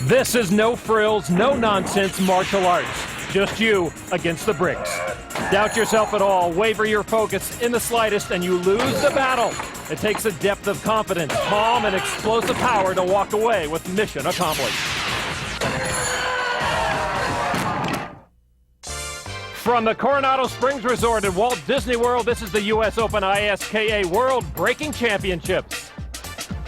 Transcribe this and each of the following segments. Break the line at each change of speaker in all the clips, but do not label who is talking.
This is no frills, no nonsense martial arts. Just you against the bricks. Doubt yourself at all, waver your focus in the slightest, and you lose the battle. It takes a depth of confidence, calm, and explosive power to walk away with mission accomplished. From the Coronado Springs Resort at Walt Disney World, this is the U.S. Open ISKA World Breaking Championships.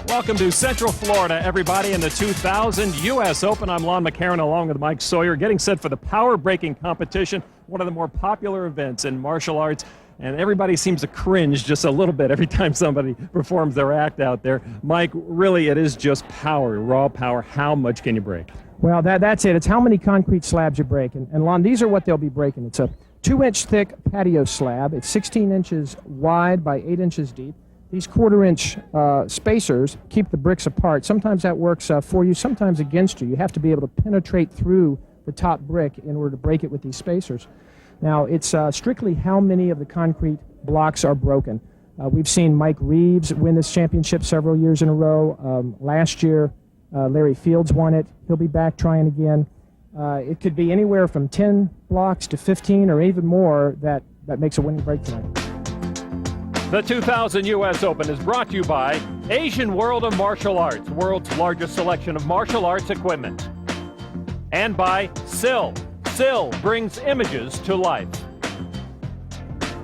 Welcome to Central Florida, everybody, in the 2000 U.S. Open. I'm Lon McCarron along with Mike Sawyer, getting set for the power breaking competition, one of the more popular events in martial arts. And everybody seems to cringe just a little bit every time somebody performs their act out there. Mike, really, it is just power, raw power. How much can you break?
Well, that's it. It's how many concrete slabs you break. And Lon, these are what they'll be breaking. It's a 2-inch thick patio slab. It's 16 inches wide by 8 inches deep. These 1/4-inch spacers keep the bricks apart. Sometimes that works for you, sometimes against you. You have to be able to penetrate through the top brick in order to break it with these spacers. Now, it's strictly how many of the concrete blocks are broken. We've seen Mike Reeves win this championship several years in a row. Last year, Larry Fields won it. He'll be back trying again. It could be anywhere from 10 blocks to 15 or even more that makes a winning break tonight.
The 2000 U.S. Open is brought to you by Asian World of Martial Arts, world's largest selection of martial arts equipment. And by SIL. SIL brings images to life.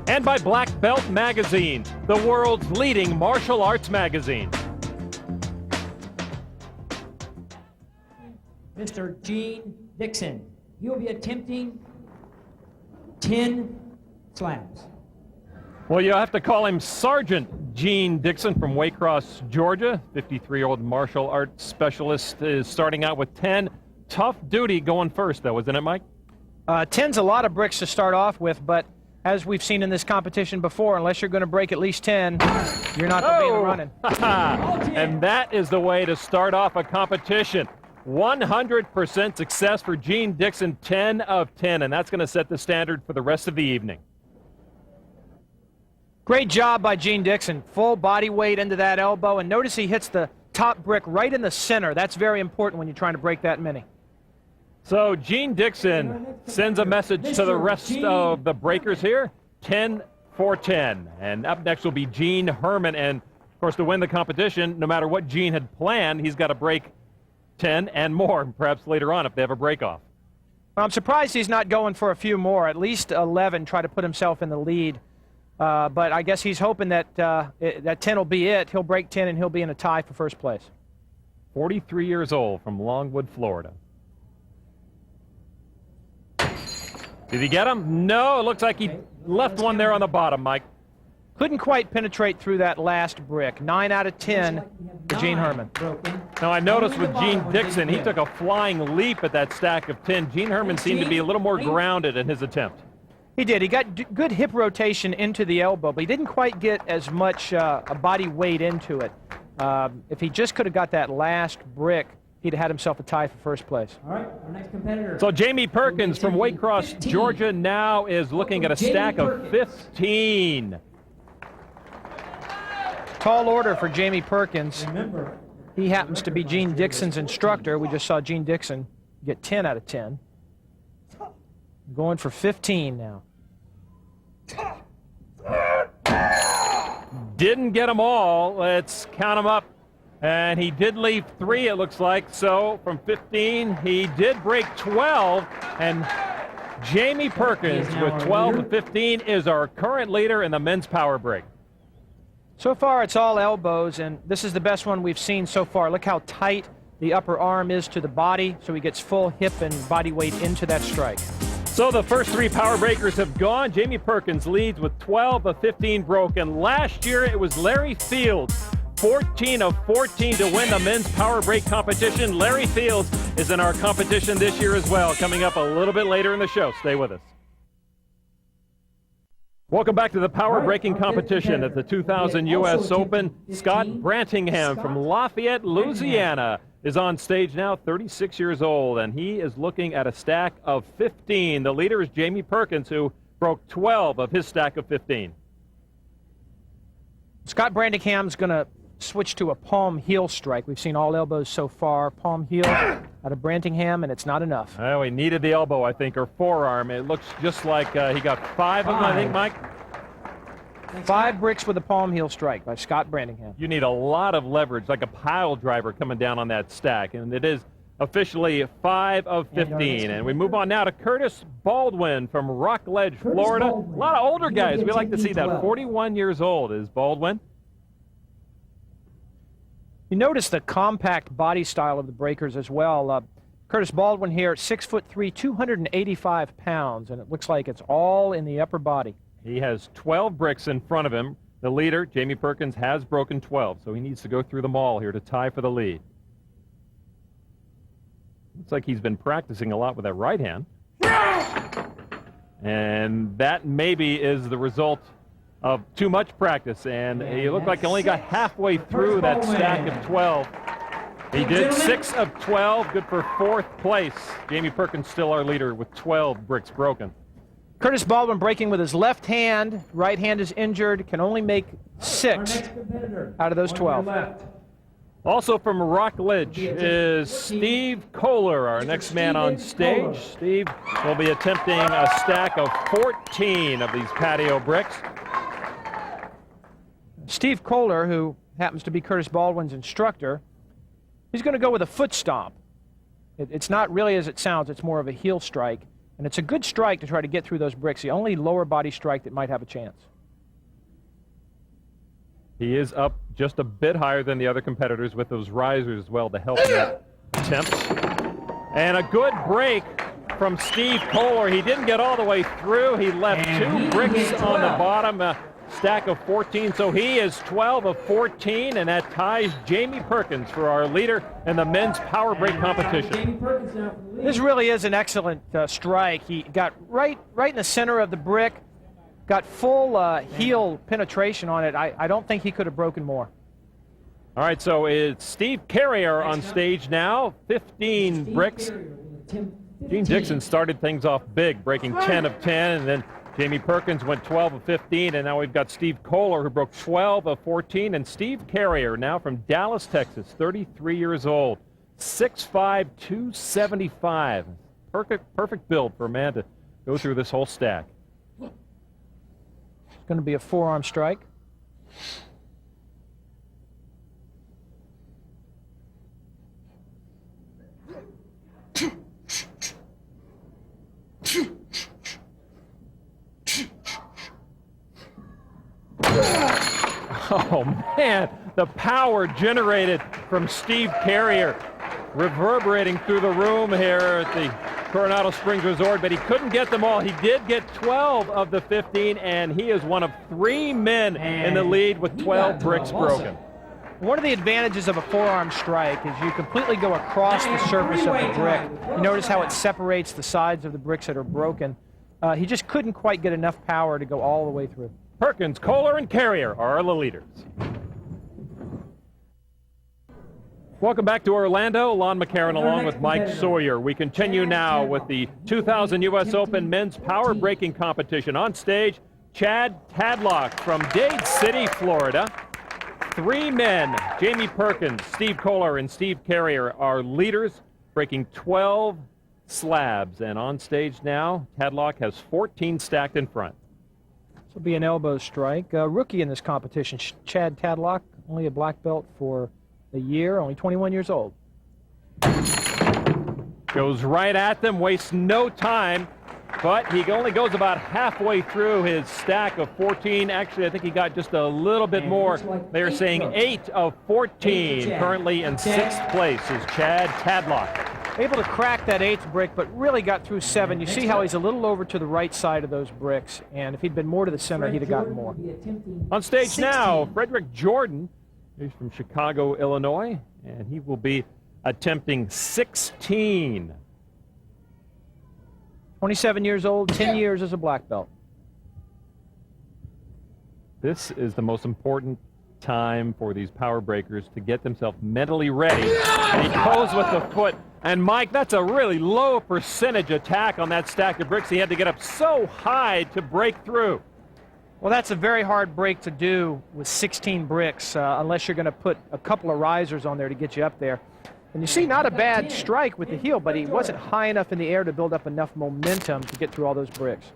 And by Black Belt Magazine, the world's leading martial arts magazine.
Mr. Gene Dixon. He will be attempting 10 slabs.
Well, you'll have to call him Sergeant Gene Dixon from Waycross, Georgia. 53-year-old martial arts specialist is starting out with 10. Tough duty going first, though, isn't it, Mike?
10's a lot of bricks to start off with, but as we've seen in this competition before, unless you're going to break at least 10, you're not going to be in the running.
And that is the way to start off a competition. 100% success for Gene Dixon, 10 of 10, and that's going to set the standard for the rest of the evening.
Great job by Gene Dixon. Full body weight into that elbow, and notice he hits the top brick right in the center. That's very important when you're trying to break that many.
So Gene Dixon sends a message to the rest of the breakers here, 10 for 10. And up next will be Gene Herman. And, of course, to win the competition, no matter what Gene had planned, he's got to break 10 and more, perhaps later on if they have a break-off.
Well, I'm surprised he's not going for a few more, at least 11, try to put himself in the lead. But I guess he's hoping that that 10 will be it. He'll break 10 and he'll be in a tie for first place.
43 years old from Longwood, Florida. Did he get him? No, it looks like he left one there on the bottom, Mike.
Couldn't quite penetrate through that last brick. 9 out of 10 for Gene Herman.
Now, I noticed with Gene Dixon, he took a flying leap at that stack of 10. Gene Herman seemed to be a little more grounded in his attempt.
He did. He got good hip rotation into the elbow, but he didn't quite get as much a body weight into it. If he just could have got that last brick, he'd have had himself a tie for first place.
All right, our next competitor.
So Jamie Perkins from Waycross, Georgia, now is looking at a stack of 15.
Tall order for Jamie Perkins. He happens to be Gene Dixon's instructor. We just saw Gene Dixon get 10 out of 10. Going for 15 now.
Didn't get them all. Let's count them up. And he did leave 3, it looks like. So from 15, he did break 12. And Jamie Perkins with 12 and 15 is our current leader in the men's power break.
So far, it's all elbows, and this is the best one we've seen so far. Look how tight the upper arm is to the body, so he gets full hip and body weight into that strike.
So the first 3 power breakers have gone. Jamie Perkins leads with 12 of 15 broken. Last year, it was Larry Fields, 14 of 14 to win the men's power break competition. Larry Fields is in our competition this year as well, coming up a little bit later in the show. Stay with us. Welcome back to the power breaking competition at the 2000 U.S. Open. Scott Brantingham from Lafayette, Louisiana is on stage now, 36 years old, and he is looking at a stack of 15. The leader is Jamie Perkins, who broke 12 of his stack of 15.
Scott Brandingham's going to switch to a palm heel strike. We've seen all elbows so far. Palm heel out of Brantingham, and it's not enough.
Well, he needed the elbow, I think, or forearm. It looks just like he got 5 of them, I think, Mike.
5 bricks with a palm heel strike by Scott Brantingham.
You need a lot of leverage, like a pile driver coming down on that stack, and it is officially 5 of 15. And we move on now to Curtis Baldwin from Rockledge, Florida. A lot of older guys. We like to see that. 41 years old is Baldwin.
You notice the compact body style of the breakers as well. Curtis Baldwin here, 6'3", 285 pounds, and it looks like it's all in the upper body.
He has 12 bricks in front of him. The leader, Jamie Perkins, has broken 12, so he needs to go through them all here to tie for the lead. Looks like he's been practicing a lot with that right hand. And that maybe is the result of too much practice, and he looked like he only got halfway through that stack of 12. He did 6 of 12, good for 4th place. Jamie Perkins still our leader with 12 bricks broken.
Curtis Baldwin breaking with his left hand. Right hand is injured, can only make 6 out of those 12.
Also from Rockledge is Steve Kohler, our next man on stage. Steve will be attempting a stack of 14 of these patio bricks.
Steve Kohler, who happens to be Curtis Baldwin's instructor, he's going to go with a foot stomp. It's not really as it sounds, it's more of a heel strike. And it's a good strike to try to get through those bricks, the only lower body strike that might have a chance.
He is up just a bit higher than the other competitors with those risers as well to help in that attempt. And a good break from Steve Kohler. He didn't get all the way through. He left 2 bricks on the bottom, a stack of 14. So he is 12 of 14, and that ties Jamie Perkins for our leader in the men's power break competition.
This really is an excellent strike. He got right in the center of the brick, got full heel penetration on it. I don't think he could have broken more.
All right, so it's Steve Carrier on stage now, 15 bricks. Gene Dixon started things off big, breaking 10 of 10, and then Jamie Perkins went 12 of 15, and now we've got Steve Kohler, who broke 12 of 14, and Steve Carrier, now from Dallas, Texas, 33 years old, 6'5", 275. Perfect build for a man to go through this whole stack.
It's going to be a forearm strike.
Oh, man, the power generated from Steve Carrier reverberating through the room here at the Coronado Springs Resort, but he couldn't get them all. He did get 12 of the 15, and he is one of 3 men in the lead with 12 bricks broken.
One of the advantages of a forearm strike is you completely go across the surface of the brick. You notice how it separates the sides of the bricks that are broken. He just couldn't quite get enough power to go all the way through.
Perkins, Kohler, and Carrier are the leaders. Welcome back to Orlando. Lon McCarron along with Mike Sawyer. We continue now with the 2000 U.S. Open Men's Power Breaking Competition. On stage, Chad Tadlock from Dade City, Florida. 3 men, Jamie Perkins, Steve Kohler, and Steve Carrier, are leaders, breaking 12 slabs. And on stage now, Tadlock has 14 stacked in front.
This will be an elbow strike. Rookie in this competition, Chad Tadlock, only a black belt for a year, only 21 years old.
Goes right at them, wastes no time, but he only goes about halfway through his stack of 14. Actually, I think he got just a little bit more. They're saying 8 of 14. Currently in 6th place is Chad Tadlock.
Able to crack that 8th brick, but really got through 7. You see how he's a little over to the right side of those bricks, and if he'd been more to the center, he'd have gotten more.
On stage now, Frederick Jordan. He's from Chicago, Illinois, and he will be attempting 16.
27 years old, 10 years as a black belt.
This is the most important time for these power breakers to get themselves mentally ready. And he goes with the foot. And Mike, that's a really low percentage attack on that stack of bricks. He had to get up so high to break through.
Well, that's a very hard break to do with 16 bricks, unless you're going to put a couple of risers on there to get you up there. And you see, not a bad strike with the heel, but he wasn't high enough in the air to build up enough momentum to get through all those bricks.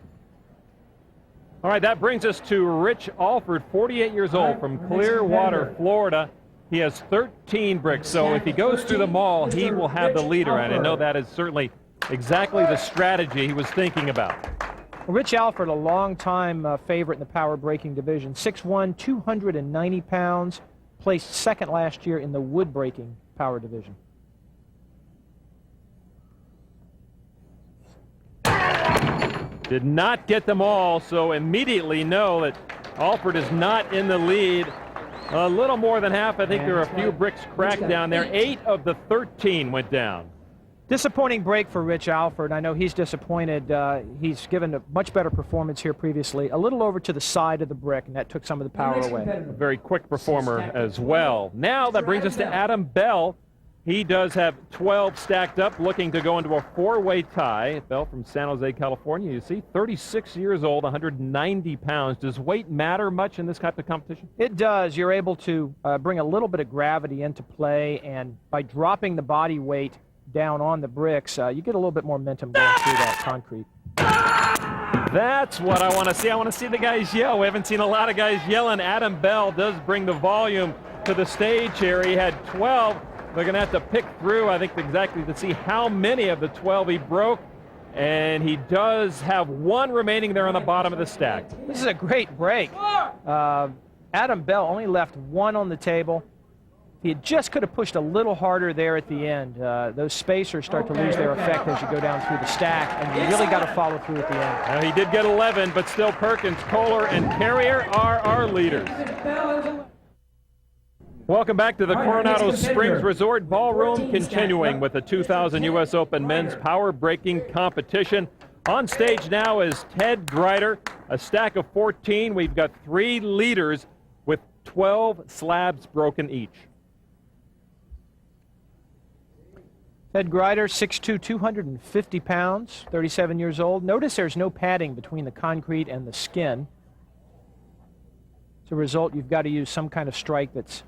All right, that brings us to Rich Alford, 48 years old, from Clearwater, Florida. He has 13 bricks, so if he goes through them all, he will have the leader, and I know that is certainly exactly the strategy he was thinking about.
Well, Rich Alford, a long-time favorite in the power braking division, 6'1", 290 pounds, placed second last year in the wood braking power division.
Did not get them all, so immediately know that Alford is not in the lead. A little more than half. I think there are a few bricks cracked down there. 8 of the 13 went down.
Disappointing break for Rich Alford. I know he's disappointed. He's given a much better performance here previously. A little over to the side of the brick, and that took some of the power away.
A very quick performer as well. Now that brings us to Adam Bell. He does have 12 stacked up, looking to go into a 4-way tie. Bell from San Jose, California. You see, 36 years old, 190 pounds. Does weight matter much in this type of competition?
It does. You're able to bring a little bit of gravity into play, and by dropping the body weight down on the bricks, you get a little bit more momentum going through that concrete.
That's what I want to see. I want to see the guys yell. We haven't seen a lot of guys yelling. Adam Bell does bring the volume to the stage here. He had 12. They're going to have to pick through, I think, exactly to see how many of the 12 he broke. And he does have 1 remaining there on the bottom of the stack.
This is a great break. Adam Bell only left 1 on the table. He just could have pushed a little harder there at the end. Those spacers start to lose their effect as you go down through the stack, and you really got to follow through at the end.
Now, he did get 11, but still Perkins, Kohler, and Carrier are our leaders. Welcome back to the Coronado Springs Resort Ballroom, continuing with the 2000 U.S. Open Men's Power Braking Competition. On stage now is Ted Grider, a stack of 14. We've got 3 leaders with 12 slabs broken each.
Ted Grider, 6'2", 250 pounds, 37 years old. Notice there's no padding between the concrete and the skin. As a result, you've got to use some kind of strike that's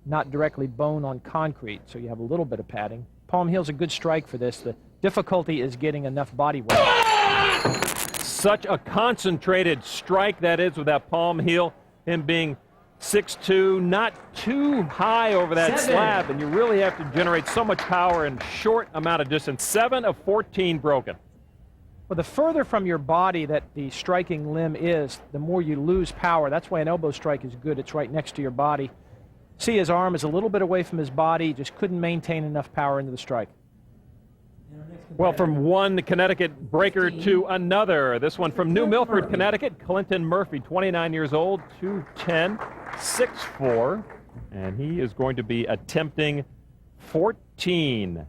not directly bone on concrete, so you have a little bit of padding. Palm heel's a good strike for this. The difficulty is getting enough body weight.
Such a concentrated strike that is with that palm heel. Him being 6'2", not too high over that slab, and you really have to generate so much power in short amount of distance. 7 of 14 broken.
Well, the further from your body that the striking limb is, the more you lose power. That's why an elbow strike is good. It's right next to your body. See, his arm is a little bit away from his body, just couldn't maintain enough power into the strike.
Well, from one Connecticut breaker to another. This one from New Milford, Connecticut, Clinton Murphy, 29 years old, 210, 6'4", and he is going to be attempting 14.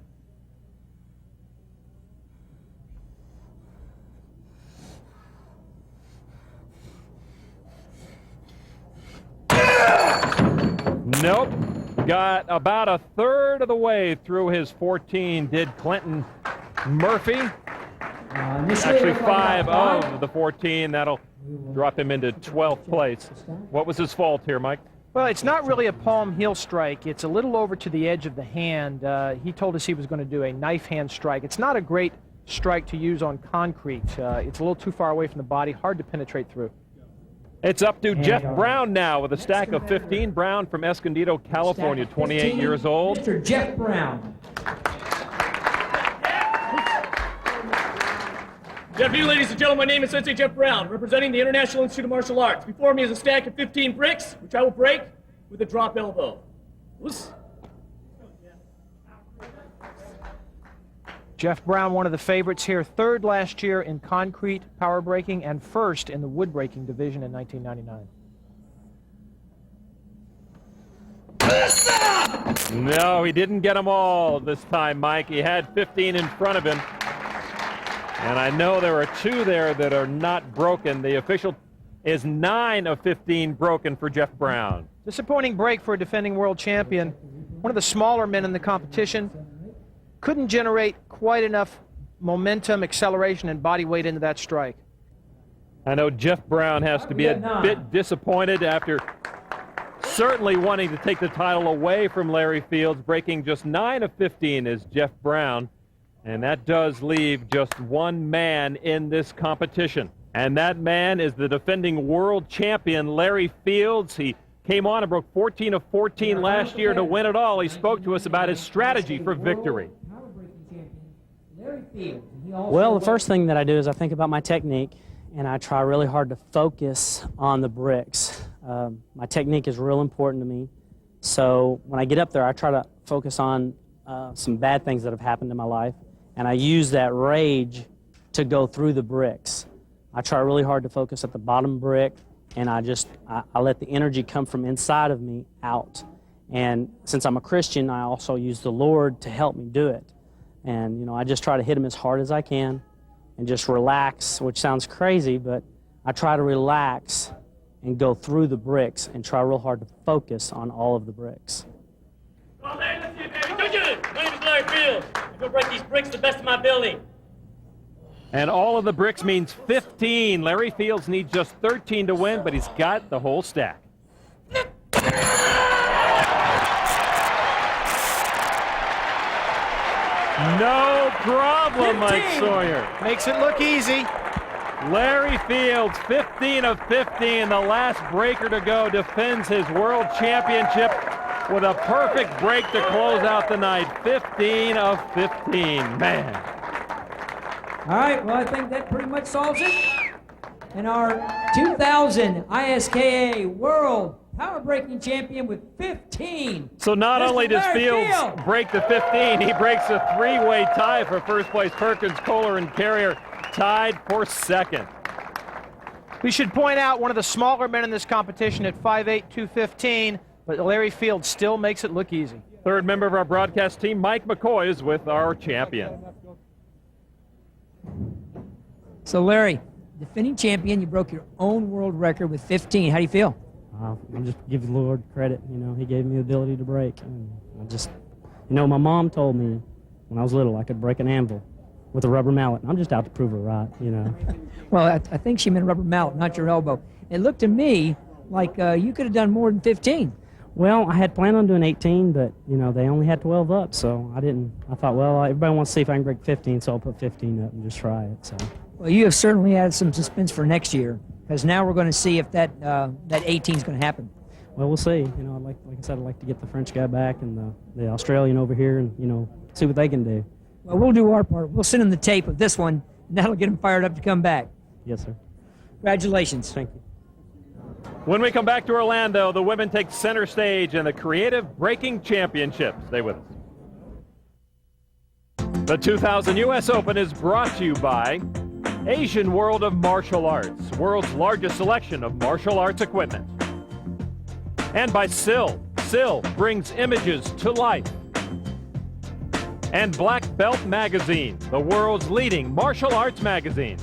Nope. Got about a third of the way through his 14, did Clinton Murphy. Actually 5 of the 14. That'll drop him into 12th place. What was his fault here, Mike?
Well, it's not really a palm heel strike. It's a little over to the edge of the hand. He told us he was going to do a knife hand strike. It's not a great strike to use on concrete. It's a little too far away from the body, hard to penetrate through.
It's up to Jeff Brown now with a stack of 15. Brown from Escondido, California, 28 years old.
Mr. Jeff Brown.
Good afternoon, ladies and gentlemen. My name is Sensei Jeff Brown, representing the International Institute of Martial Arts. Before me is a stack of 15 bricks, which I will break with a drop elbow. Whoosh.
Jeff Brown, one of the favorites here, 3rd last year in concrete power braking and 1st in the wood braking division in 1999.
No, he didn't get them all this time, Mike. He had 15 in front of him. And I know there are 2 there that are not broken. The official is 9 of 15 broken for Jeff Brown.
Disappointing break for a defending world champion. One of the smaller men in the competition. Couldn't generate quite enough momentum, acceleration, and body weight into that strike.
I know Jeff Brown has to be a bit disappointed after certainly wanting to take the title away from Larry Fields. Breaking just 9 of 15 is Jeff Brown, and that does leave just one man in this competition. And that man is the defending world champion, Larry Fields. He came on and broke 14 of 14 last year to win it all. He spoke to us about his strategy for victory.
Well, the first thing that I do is I think about my technique, and I try really hard to focus on the bricks. My technique is real important to me. So when I get up there, I try to focus on some bad things that have happened in my life, and I use that rage to go through the bricks. I try really hard to focus at the bottom brick, and I let the energy come from inside of me out. And since I'm a Christian, I also use the Lord to help me do it. And, you know, I just try to hit him as hard as I can and just relax, which sounds crazy, but I try to relax and go through the bricks and try real hard to focus on all of the bricks.
Well, Larry, let's see you, baby. Do you? My name is Larry Fields. I'm going to break these bricks to the best of my ability.
And all of the bricks means 15. Larry Fields needs just 13 to win, but he's got the whole stack. No problem, Mike Sawyer.
Makes it look easy.
Larry Fields, 15 of 15, the last breaker to go, defends his world championship with a perfect break to close out the night. 15 of 15, man.
All right, well, I think that pretty much solves it. And our 2000 ISKA World Power Breaking Champion with 15.
So not only does Fields break the 15, he breaks a three-way tie for first place. Perkins, Kohler, and Carrier tied for second.
We should point out one of the smaller men in this competition at 5'8", 215, but Larry Fields still makes it look easy.
Third member of our broadcast team, Mike McCoy, is with our champion.
So, Larry, defending champion, you broke your own world record with 15. How do you feel?
I just give the Lord credit. You know, he gave me the ability to break. And I just, you know, my mom told me when I was little I could break an anvil with a rubber mallet. And I'm just out to prove her right, you know.
Well, I think she meant rubber mallet, not your elbow. It looked to me like you could have done more than 15.
Well, I had planned on doing 18, but, you know, they only had 12 up, so I didn't. I thought, well, everybody wants to see if I can break 15, so I'll put 15 up and just try it. So.
Well, you have certainly added some suspense for next year, because now we're going to see if that 18 is going to happen.
Well, we'll see. You know, like I said, I'd like to get the French guy back and the Australian over here and, you know, see what they can do.
Well, we'll do our part. We'll send them the tape of this one, and that'll get them fired up to come back.
Yes, sir.
Congratulations.
Thank you.
When we come back to Orlando, the women take center stage in the Creative Breaking Championship. Stay with us. The 2000 U.S. Open is brought to you by Asian World of Martial Arts, world's largest selection of martial arts equipment. And by SIL. SIL brings images to life. And Black Belt Magazine, the world's leading martial arts magazine.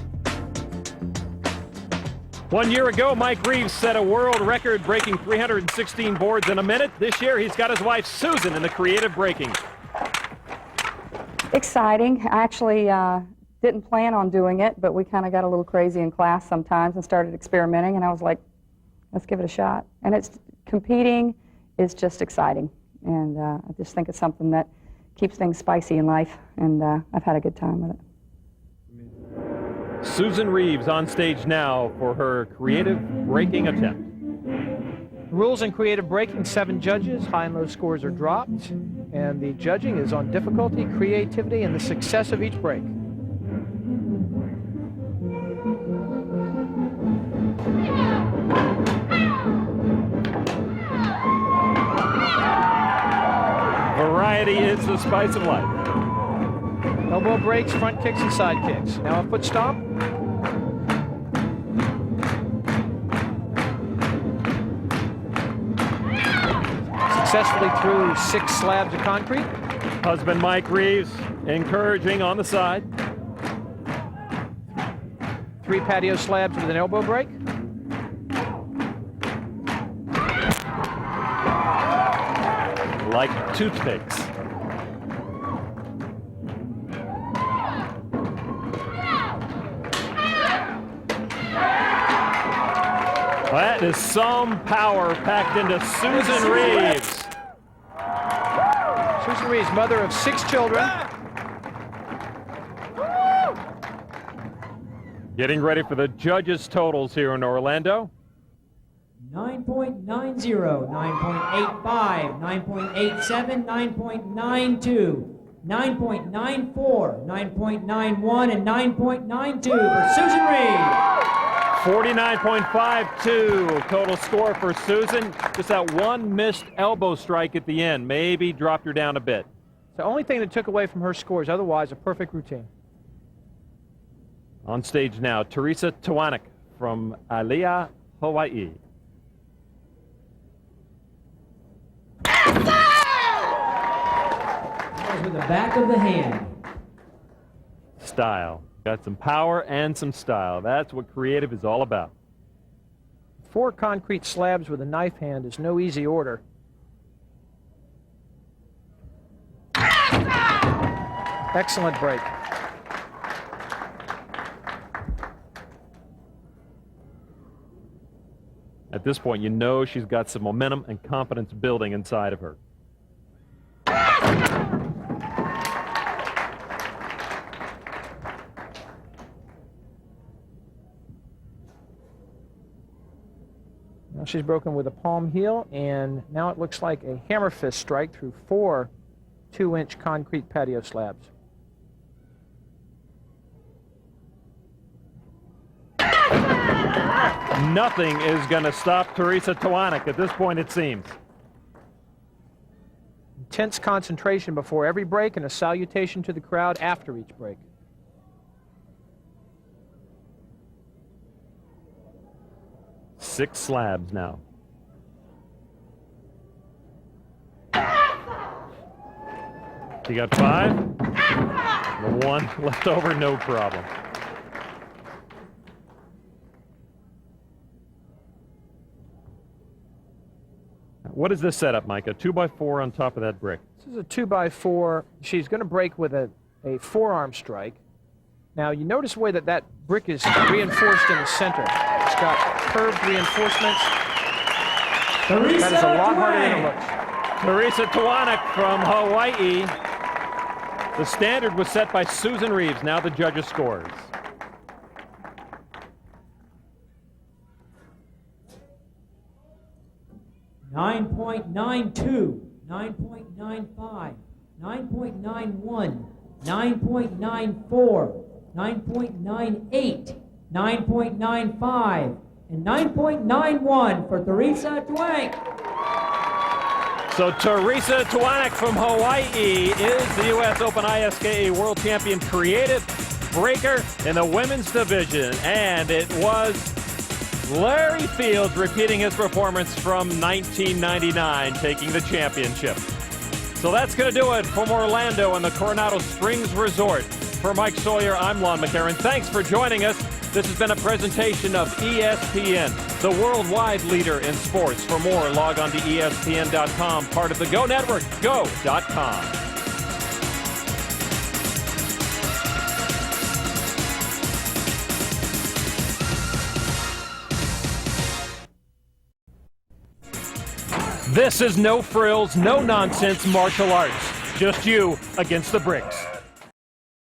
1 year ago, Mike Reeves set a world record breaking 316 boards in a minute. This year, he's got his wife, Susan, in the creative breaking.
Exciting. I actually didn't plan on doing it, but we kind of got a little crazy in class sometimes and started experimenting, and I was like, let's give it a shot. And competing is just exciting, and I just think it's something that keeps things spicy in life, and I've had a good time with it.
Susan Reeves on stage now for her creative breaking attempt.
Rules in creative breaking, 7 judges, high and low scores are dropped, and the judging is on difficulty, creativity, and the success of each break.
Variety is the spice of life.
Elbow breaks, front kicks, and side kicks. Now a foot stomp. Successfully through 6 slabs of concrete.
Husband Mike Reeves encouraging on the side.
3 patio slabs with an elbow break.
Like toothpicks. That is some power packed into Susan Reeves.
Susan Reeves, mother of 6 children.
Getting ready for the judges' totals here in Orlando.
9.90, 9.85, 9.87, 9.92, 9.94, 9.91, and 9.92 for Susan Reeves.
49.52 total score for Susan. Just that one missed elbow strike at the end. Maybe dropped her down a bit.
The only thing that took away from her scores, otherwise a perfect routine.
On stage now, Teresa Tawanek from Alea, Hawaii.
With the back of the hand.
Style. Got some power and some style. That's what creative is all about.
4 concrete slabs with a knife hand is no easy order. Excellent break.
At this point, you know she's got some momentum and confidence building inside of her.
Now she's broken with a palm heel, and now it looks like a hammer fist strike through 4 2-inch concrete patio slabs.
Nothing is going to stop Teresa Tawanek at this point, it seems.
Intense concentration before every break and a salutation to the crowd after each break.
Six slabs now. She got 5. The 1 left over, no problem. What is this setup, Mike? A 2x4 on top of that brick.
This is a 2x4. She's going to break with a forearm strike. Now, you notice the way that brick is reinforced in the center. It's got curved reinforcements. That is a lot harder than it looks.
Teresa Tawanek from Hawaii. The standard was set by Susan Reeves. Now the judges' scores.
.92, 9.95, 9.91, 9.94, 9.98, 9.95, and 9.91 for Teresa Tawanek.
So Teresa Tawanek from Hawaii is the U.S. Open ISKA World Champion creative breaker in the women's division. And it was Larry Fields repeating his performance from 1999, taking the championship. So that's going to do it from Orlando and the Coronado Springs Resort. For Mike Sawyer, I'm Lon McCarron. Thanks for joining us. This has been a presentation of ESPN, the worldwide leader in sports. For more, log on to ESPN.com, part of the Go Network, go.com. This is no frills, no nonsense martial arts. Just you against the bricks.